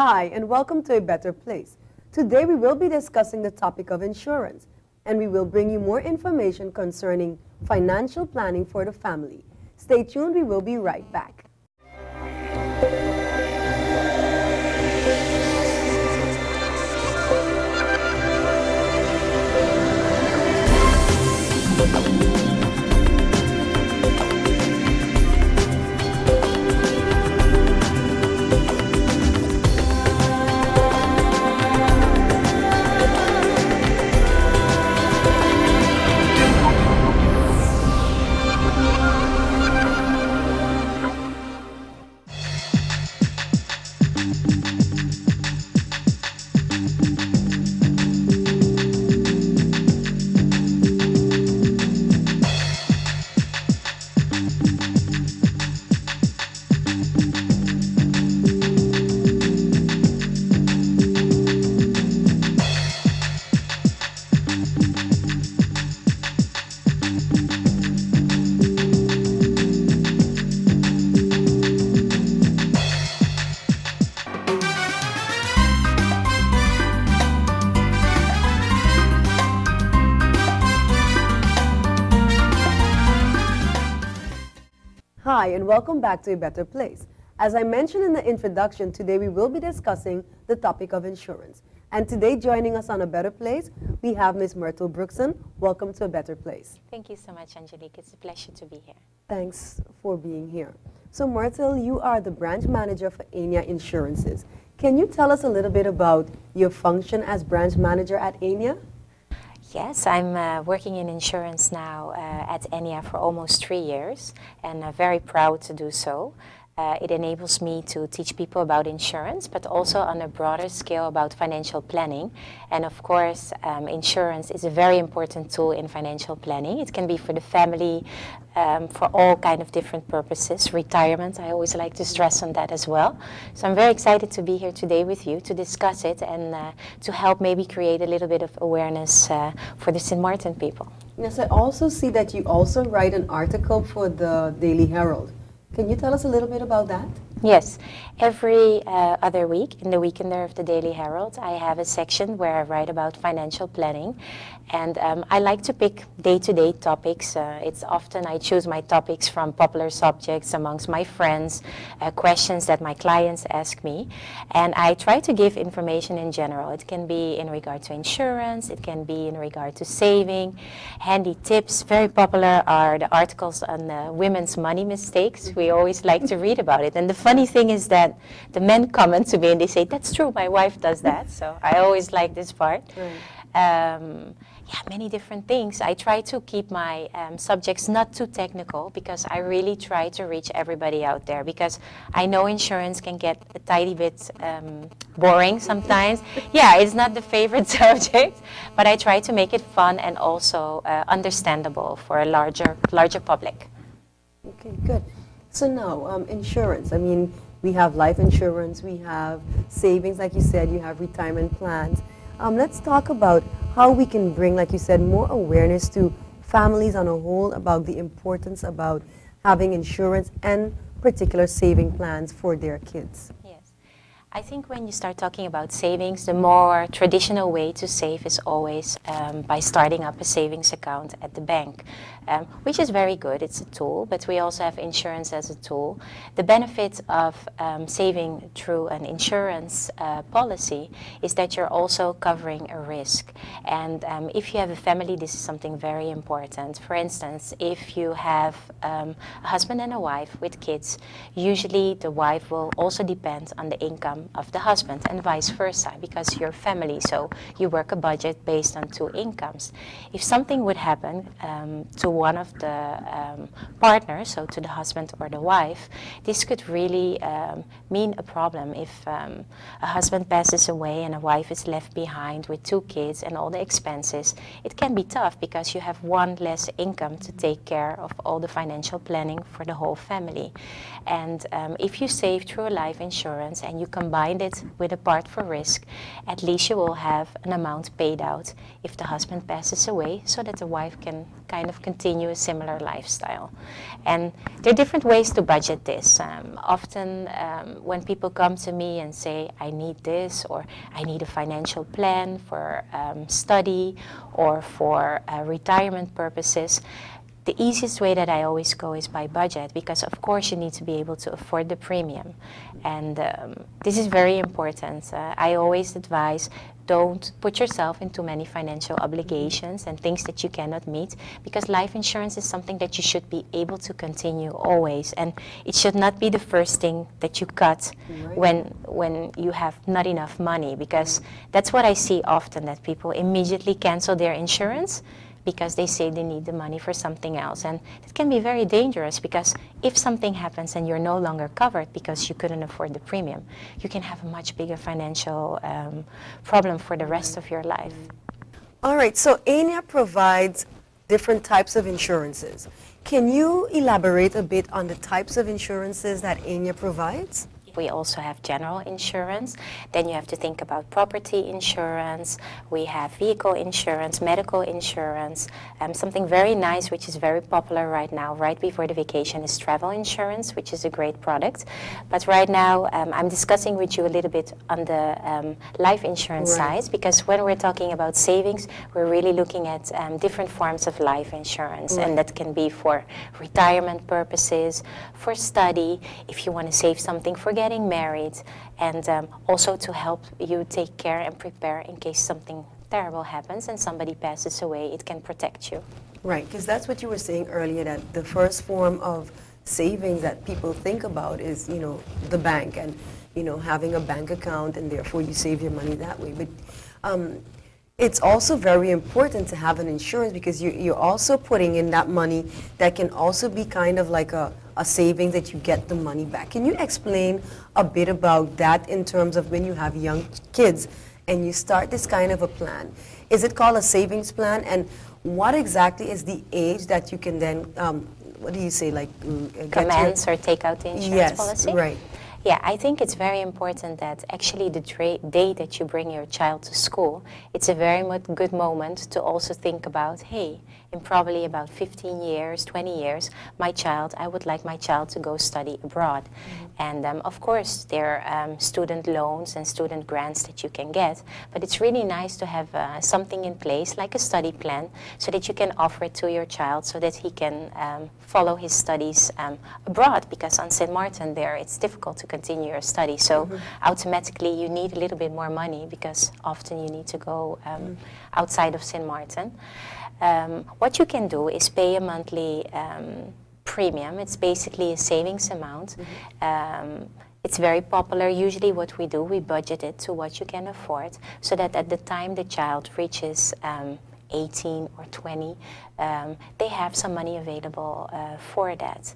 Hi, and welcome to A Better Place. Today we will be discussing the topic of insurance, and we will bring you more information concerning financial planning for the family. Stay tuned, we will be right back. Hi, and welcome back to A Better Place. As I mentioned in the introduction, today we will be discussing the topic of insurance. And today, joining us on A Better Place, we have Ms. Myrtle Brookson. Welcome to A Better Place. Thank you so much, Angelique. It's a pleasure to be here. Thanks for being here. So, Myrtle, you are the branch manager for ANIA Insurances. Can you tell us a little bit about your function as branch manager at ANIA? Yes, I'm working in insurance now at ANIA for almost 3 years, and very proud to do so. It enables me to teach people about insurance, but also on a broader scale about financial planning. And of course, insurance is a very important tool in financial planning. It can be for the family, for all kind of different purposes. Retirement, I always like to stress on that as well. So I'm very excited to be here today with you to discuss it and to help maybe create a little bit of awareness for the St. Martin people. Yes, I also see that you also write an article for the Daily Herald. Can you tell us a little bit about that? Yes. Every other week, in the Weekender of the Daily Herald, I have a section where I write about financial planning. And I like to pick day-to-day topics. It's often I choose my topics from popular subjects amongst my friends, questions that my clients ask me. And I try to give information in general. It can be in regard to insurance, it can be in regard to saving, handy tips. Very popular are the articles on women's money mistakes. We always like to read about it. And the funny thing is that the men comment to me and they say, that's true, my wife does that. So I always like this part. Yeah, many different things. I try to keep my subjects not too technical because I really try to reach everybody out there, because I know insurance can get a tiny bit boring sometimes. Yeah, it's not the favorite subject, but I try to make it fun and also understandable for a larger public. Okay, good. So now, insurance, I mean, we have life insurance, we have savings, like you said, you have retirement plans. Let's talk about how we can bring, like you said, more awareness to families on a whole about the importance about having insurance and particular saving plans for their kids. Yes. I think when you start talking about savings, the more traditional way to save is always by starting up a savings account at the bank, which is very good. It's a tool, but we also have insurance as a tool. The benefit of saving through an insurance policy is that you're also covering a risk. And if you have a family, this is something very important. For instance, if you have a husband and a wife with kids, usually the wife will also depend on the income of the husband and vice versa, because you're family, so you work a budget based on two incomes. If something would happen to one of the partners, so to the husband or the wife, this could really mean a problem. If a husband passes away and a wife is left behind with two kids and all the expenses, it can be tough because you have one less income to take care of all the financial planning for the whole family. And if you save through a life insurance and you combine combined it with a part for risk, at least you will have an amount paid out if the husband passes away, so that the wife can kind of continue a similar lifestyle. And there are different ways to budget this. Often when people come to me and say, I need this, or I need a financial plan for study or for retirement purposes, the easiest way that I always go is by budget, because of course you need to be able to afford the premium. And this is very important. I always advise, don't put yourself in too many financial obligations and things that you cannot meet, because life insurance is something that you should be able to continue always. And it should not be the first thing that you cut when you have not enough money, because that's what I see often, that people immediately cancel their insurance because they say they need the money for something else. And it can be very dangerous, because if something happens and you're no longer covered because you couldn't afford the premium, you can have a much bigger financial problem for the rest of your life. All right, so ANIA provides different types of insurances. Can you elaborate a bit on the types of insurances that ANIA provides? We also have general insurance. Then you have to think about property insurance. We have vehicle insurance, medical insurance. Something very nice, which is very popular right now, right before the vacation, is travel insurance, which is a great product. But right now, I'm discussing with you a little bit on the life insurance side, because when we're talking about savings, we're really looking at different forms of life insurance. And that can be for retirement purposes, for study, if you want to save something for getting married, and also to help you take care and prepare in case something terrible happens and somebody passes away, it can protect you. Right, because that's what you were saying earlier, that the first form of savings that people think about is, you know, the bank, and, you know, having a bank account, and therefore you save your money that way. But it's also very important to have an insurance, because you're also putting in that money that can also be kind of like a savings that you get the money back. Can you explain a bit about that in terms of when you have young kids and you start this kind of a plan? Is it called a savings plan? And what exactly is the age that you can then, what do you say, like commence or take out the insurance policy? Yes, right. Yeah, I think it's very important that actually the day that you bring your child to school, it's a very good moment to also think about, hey, in probably about 15 years, 20 years, I would like my child to go study abroad. And of course, there are student loans and student grants that you can get, but it's really nice to have something in place, like a study plan, so that you can offer it to your child so that he can follow his studies abroad, because on St. Martin there, it's difficult to continue your study. So automatically you need a little bit more money, because often you need to go outside of St. Martin. What you can do is pay a monthly premium. It's basically a savings amount. It's very popular. Usually what we do, we budget it to what you can afford, so that at the time the child reaches 18 or 20, they have some money available for that.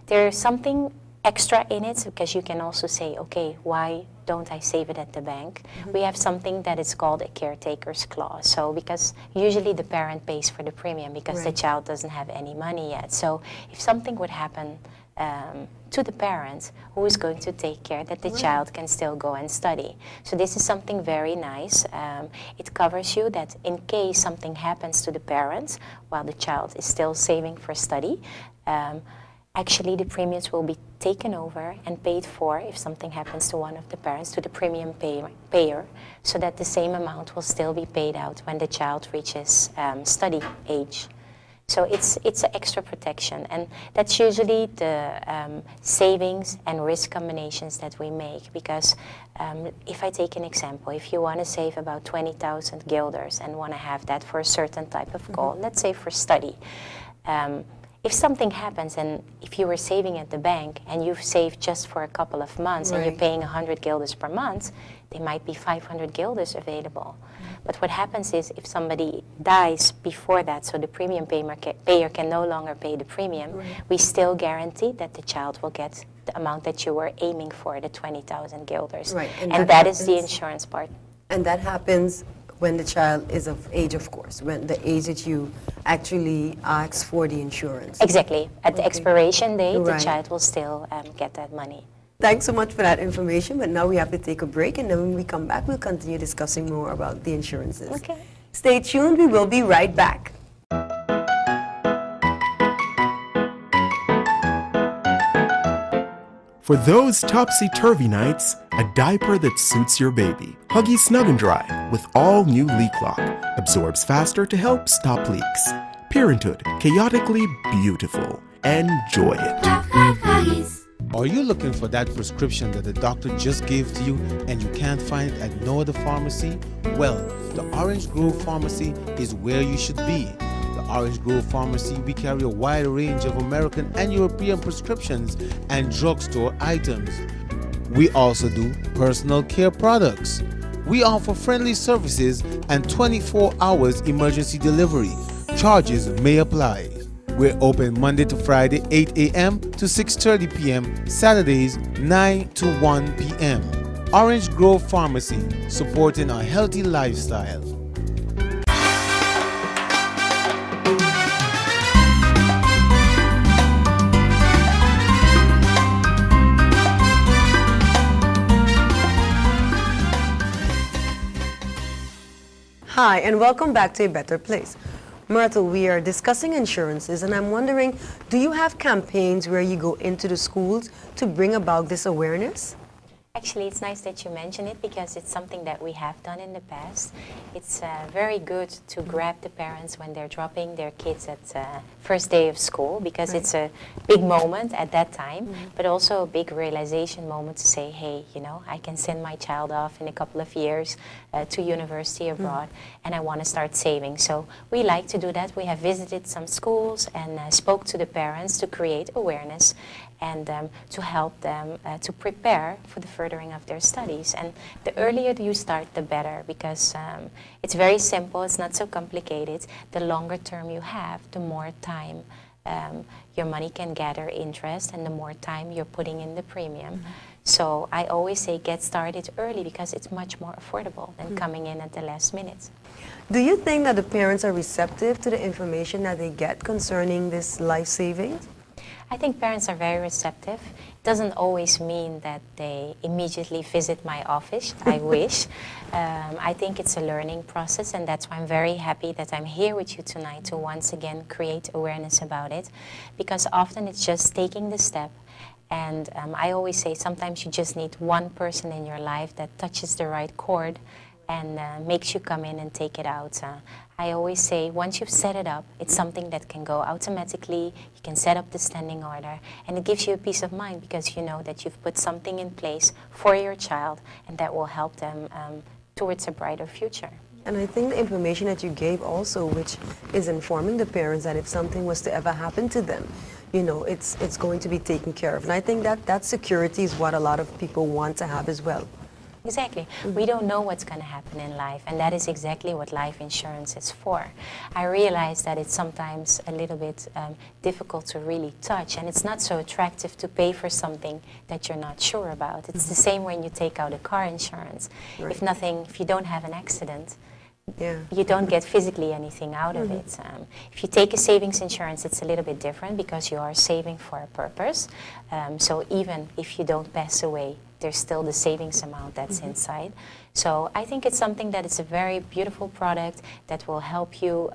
There's something extra in it, because you can also say, okay, why don't I save it at the bank? We have something that is called a caretaker's clause. So because usually the parent pays for the premium because the child doesn't have any money yet. So if something would happen to the parent, who is going to take care that the child can still go and study? So this is something very nice. It covers you that in case something happens to the parents while the child is still saving for study, actually the premiums will be taken over and paid for if something happens to one of the parents, to the premium payer, so that the same amount will still be paid out when the child reaches study age. So it's an extra protection, and that's usually the savings and risk combinations that we make, because if I take an example, if you want to save about 20,000 guilders and want to have that for a certain type of goal, let's say for study, if something happens, and if you were saving at the bank and you've saved just for a couple of months and you're paying 100 guilders per month, there might be 500 guilders available. But what happens is, if somebody dies before that, so the premium payer can no longer pay the premium, we still guarantee that the child will get the amount that you were aiming for, the 20,000 guilders. And that is the insurance part. And that happens when the child is of age, of course, when the age that you actually ask for the insurance. Exactly. At the expiration date, the child will still get that money. Thanks so much for that information, but now we have to take a break, and then when we come back, we'll continue discussing more about the insurances. Okay. Stay tuned, we will be right back. For those topsy-turvy nights, a diaper that suits your baby. Huggy Snug and Dry with all new Leak Lock. Absorbs faster to help stop leaks. Parenthood, chaotically beautiful. Enjoy it. Are you looking for that prescription that the doctor just gave to you and you can't find it at no other pharmacy? Well, the Orange Grove Pharmacy is where you should be. The Orange Grove Pharmacy, we carry a wide range of American and European prescriptions and drugstore items. We also do personal care products. We offer friendly services and 24 hours emergency delivery. Charges may apply. We're open Monday to Friday, 8 a.m. to 6:30 p.m., Saturdays, 9 to 1 p.m. Orange Grove Pharmacy, supporting a healthy lifestyle. Hi, and welcome back to A Better Place. Myrtle, we are discussing insurances, and I'm wondering, do you have campaigns where you go into the schools to bring about this awareness? Actually, it's nice that you mention it because it's something that we have done in the past. It's very good to grab the parents when they're dropping their kids at first day of school, because it's a big moment at that time, but also a big realization moment to say, hey, you know, I can send my child off in a couple of years to university abroad, and I want to start saving. So we like to do that. We have visited some schools and spoke to the parents to create awareness and to help them to prepare for the furthering of their studies. And the earlier you start, the better, because it's very simple, it's not so complicated. The longer term you have, the more time your money can gather interest, and the more time you're putting in the premium. So I always say get started early, because it's much more affordable than coming in at the last minute. Do you think that the parents are receptive to the information that they get concerning this life savings? I think parents are very receptive. It doesn't always mean that they immediately visit my office. I wish. I think it's a learning process, and that's why I'm very happy that I'm here with you tonight to once again create awareness about it, because often it's just taking the step. And I always say sometimes you just need one person in your life that touches the right chord and makes you come in and take it out. I always say once you've set it up, it's something that can go automatically. You can set up the standing order, and it gives you a peace of mind because you know that you've put something in place for your child, and that will help them towards a brighter future. And I think the information that you gave also, which is informing the parents that if something was to ever happen to them, you know, it's going to be taken care of. And I think that security is what a lot of people want to have as well. Exactly. We don't know what's going to happen in life, and that is exactly what life insurance is for. I realize that it's sometimes a little bit difficult to really touch, and it's not so attractive to pay for something that you're not sure about. It's the same when you take out a car insurance. Right. If you don't have an accident, Yeah. you don't get physically anything out of it. If you take a savings insurance, it's a little bit different because you are saving for a purpose. So even if you don't pass away, there's still the savings amount that's inside. So I think it's something that is a very beautiful product that will help you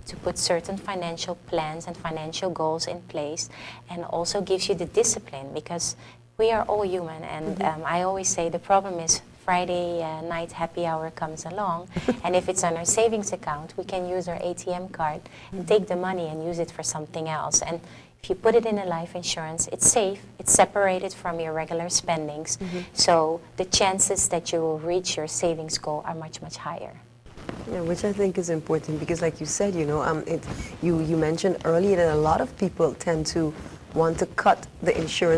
to put certain financial plans and financial goals in place, and also gives you the discipline, because we are all human. And I always say the problem is Friday night happy hour comes along, and if it's on our savings account, we can use our ATM card and take the money and use it for something else. And if you put it in a life insurance, it's safe, it's separated from your regular spendings, so the chances that you will reach your savings goal are much, much higher. Yeah, which I think is important because, like you said, you know, you mentioned earlier that a lot of people tend to want to cut the insurance